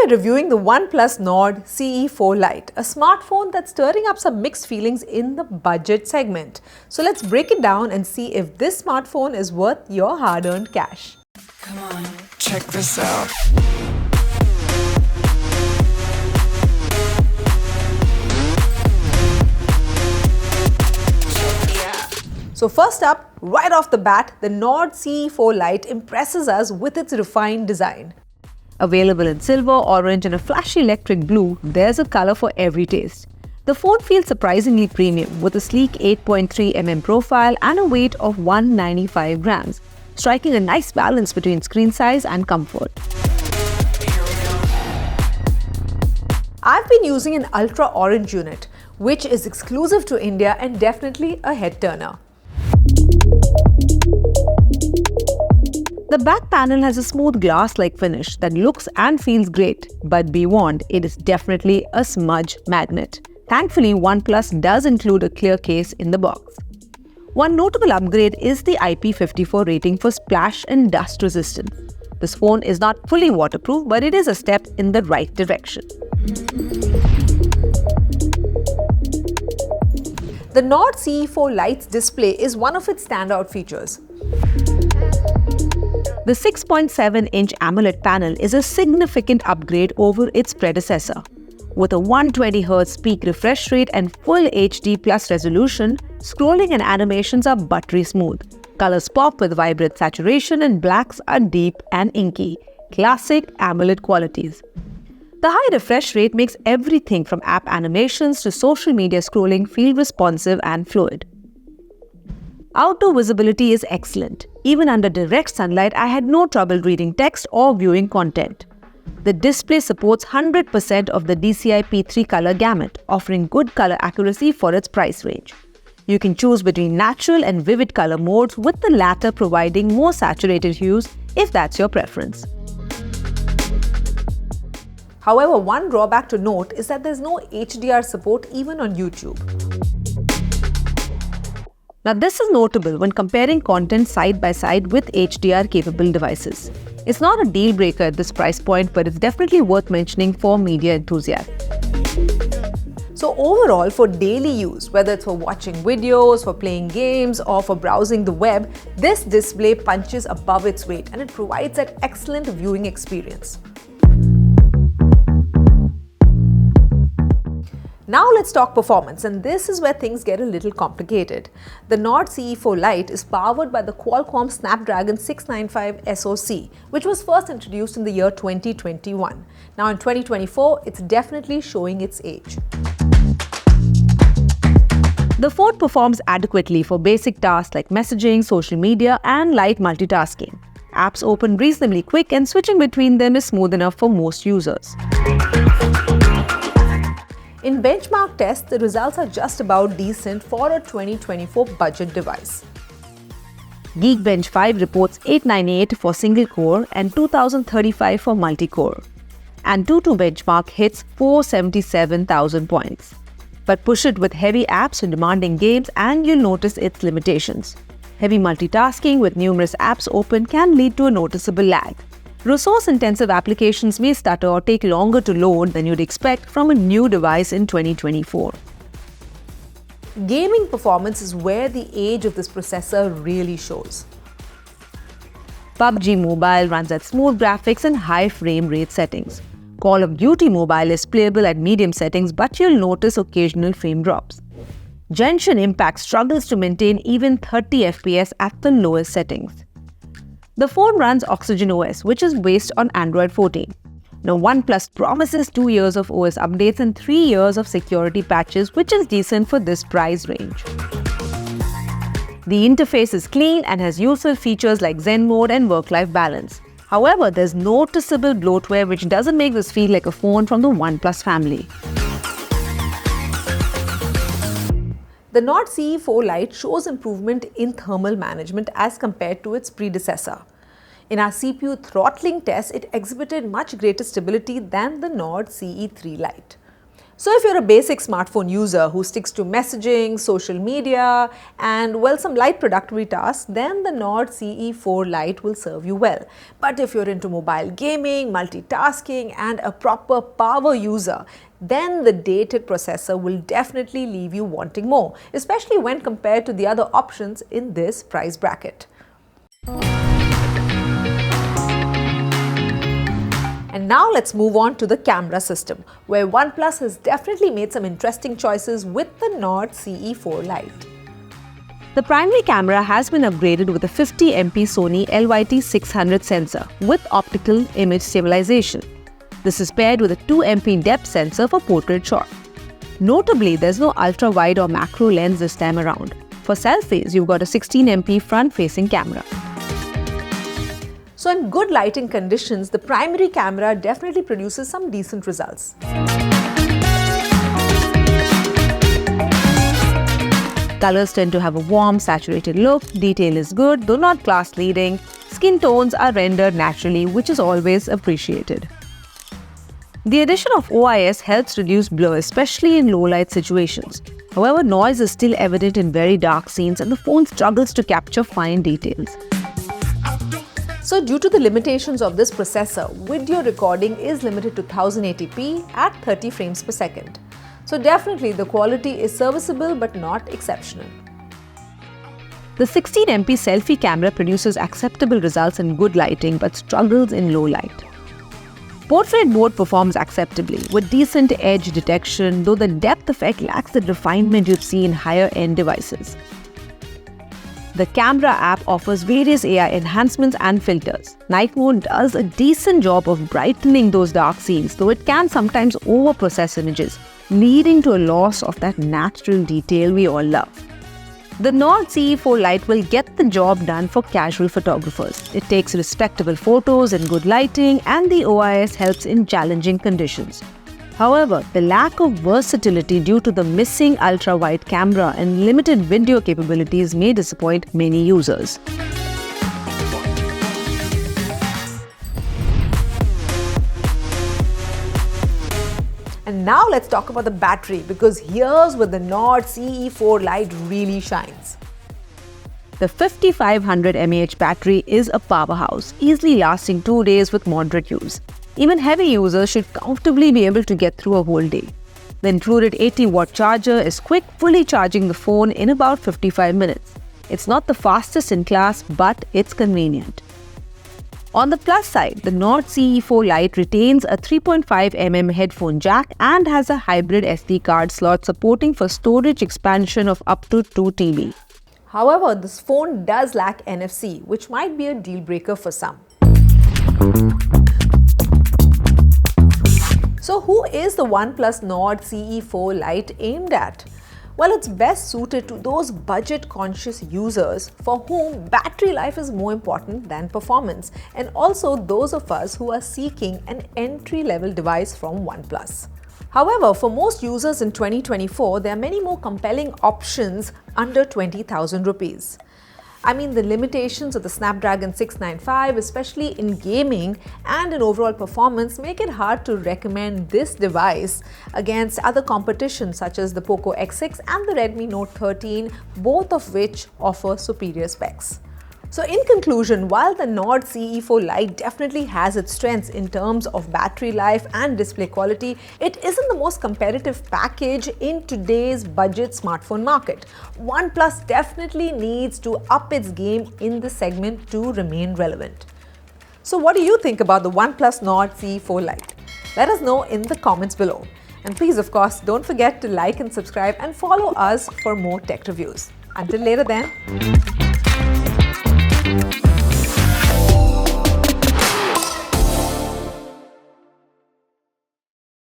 we're reviewing the OnePlus Nord CE4 Lite, a smartphone that's stirring up some mixed feelings in the budget segment. So let's break it down and see if this smartphone is worth your hard-earned cash. Come on, check this out. So first up, right off the bat, the Nord CE4 Lite impresses us with its refined design. Available in silver, orange and a flashy electric blue, there's a color for every taste. The phone feels surprisingly premium with a sleek 8.3 mm profile and a weight of 195 grams, striking a nice balance between screen size and comfort. I've been using an ultra orange unit, which is exclusive to India and definitely a head turner. The back panel has a smooth glass-like finish that looks and feels great, but be warned, it is definitely a smudge magnet. Thankfully, OnePlus does include a clear case in the box. One notable upgrade is the IP54 rating for splash and dust resistance. This phone is not fully waterproof, but it is a step in the right direction. The Nord CE4 Lite's display is one of its standout features. The 6.7-inch AMOLED panel is a significant upgrade over its predecessor. With a 120Hz peak refresh rate and full HD plus resolution, scrolling and animations are buttery smooth. Colors pop with vibrant saturation and blacks are deep and inky. Classic AMOLED qualities. The high refresh rate makes everything from app animations to social media scrolling feel responsive and fluid. Outdoor visibility is excellent. Even under direct sunlight, I had no trouble reading text or viewing content. The display supports 100% of the DCI-P3 color gamut, offering good color accuracy for its price range. You can choose between natural and vivid color modes, with the latter providing more saturated hues if that's your preference. However, one drawback to note is that there's no HDR support even on YouTube. Now, this is notable when comparing content side by side with HDR-capable devices. It's not a deal breaker at this price point, but it's definitely worth mentioning for media enthusiasts. So overall, for daily use, whether it's for watching videos, for playing games, or for browsing the web, this display punches above its weight and it provides that excellent viewing experience. Now let's talk performance, and this is where things get a little complicated. The Nord CE4 Lite is powered by the Qualcomm Snapdragon 695 SoC, which was first introduced in the year 2021. Now in 2024, it's definitely showing its age. The phone performs adequately for basic tasks like messaging, social media, and light multitasking. Apps open reasonably quick and switching between them is smooth enough for most users. In benchmark tests, the results are just about decent for a 2024 budget device. Geekbench 5 reports 898 for single-core and 2035 for multi-core. And AnTuTu benchmark hits 477,000 points. But push it with heavy apps and demanding games and you'll notice its limitations. Heavy multitasking with numerous apps open can lead to a noticeable lag. Resource-intensive applications may stutter or take longer to load than you'd expect from a new device in 2024. Gaming performance is where the age of this processor really shows. PUBG Mobile runs at smooth graphics and high frame rate settings. Call of Duty Mobile is playable at medium settings, but you'll notice occasional frame drops. Genshin Impact struggles to maintain even 30 FPS at the lowest settings. The phone runs Oxygen OS, which is based on Android 14. Now, OnePlus promises 2 years of OS updates and 3 years of security patches, which is decent for this price range. The interface is clean and has useful features like Zen mode and work-life balance. However, there's noticeable bloatware which doesn't make this feel like a phone from the OnePlus family. The Nord CE4 Lite shows improvement in thermal management as compared to its predecessor. In our CPU throttling test, it exhibited much greater stability than the Nord CE3 Lite. So if you're a basic smartphone user who sticks to messaging, social media and some light productivity tasks, then the Nord CE4 Lite will serve you well. But if you're into mobile gaming, multitasking and a proper power user, then the dated processor will definitely leave you wanting more, especially when compared to the other options in this price bracket. And now let's move on to the camera system, where OnePlus has definitely made some interesting choices with the Nord CE4 Lite. The primary camera has been upgraded with a 50MP Sony LYT600 sensor with optical image stabilization. This is paired with a 2MP depth sensor for portrait shot. Notably, there's no ultra-wide or macro lens this time around. For selfies, you've got a 16MP front-facing camera. So in good lighting conditions, the primary camera definitely produces some decent results. Colors tend to have a warm, saturated look, detail is good, though not class-leading, skin tones are rendered naturally, which is always appreciated. The addition of OIS helps reduce blur, especially in low-light situations. However, noise is still evident in very dark scenes and the phone struggles to capture fine details. So due to the limitations of this processor, video recording is limited to 1080p at 30 frames per second. So definitely the quality is serviceable but not exceptional. The 16MP selfie camera produces acceptable results in good lighting but struggles in low light. Portrait mode performs acceptably with decent edge detection, though the depth effect lacks the refinement you'd see in higher-end devices. The camera app offers various AI enhancements and filters. Night mode does a decent job of brightening those dark scenes, though it can sometimes overprocess images, leading to a loss of that natural detail we all love. The Nord CE4 Lite will get the job done for casual photographers. It takes respectable photos in good lighting, and the OIS helps in challenging conditions. However, the lack of versatility due to the missing ultra-wide camera and limited video capabilities may disappoint many users. And now let's talk about the battery, because here's where the Nord CE4 Lite really shines. The 5500 mAh battery is a powerhouse, easily lasting 2 days with moderate use. Even heavy users should comfortably be able to get through a whole day. The included 80-watt charger is quick, fully charging the phone in about 55 minutes. It's not the fastest in class, but it's convenient. On the plus side, the Nord CE4 Lite retains a 3.5mm headphone jack and has a hybrid SD card slot supporting for storage expansion of up to 2 TB. However, this phone does lack NFC, which might be a deal breaker for some. So who is the OnePlus Nord CE4 Lite aimed at? Well, it's best suited to those budget-conscious users for whom battery life is more important than performance, and also those of us who are seeking an entry-level device from OnePlus. However, for most users in 2024, there are many more compelling options under 20,000 rupees. I mean, the limitations of the Snapdragon 695, especially in gaming and in overall performance, make it hard to recommend this device against other competition such as the Poco X6 and the Redmi Note 13, both of which offer superior specs. So in conclusion, while the Nord CE4 Lite definitely has its strengths in terms of battery life and display quality, it isn't the most competitive package in today's budget smartphone market. OnePlus definitely needs to up its game in this segment to remain relevant. So what do you think about the OnePlus Nord CE4 Lite? Let us know in the comments below. And please, of course, don't forget to like and subscribe and follow us for more tech reviews. Until later then.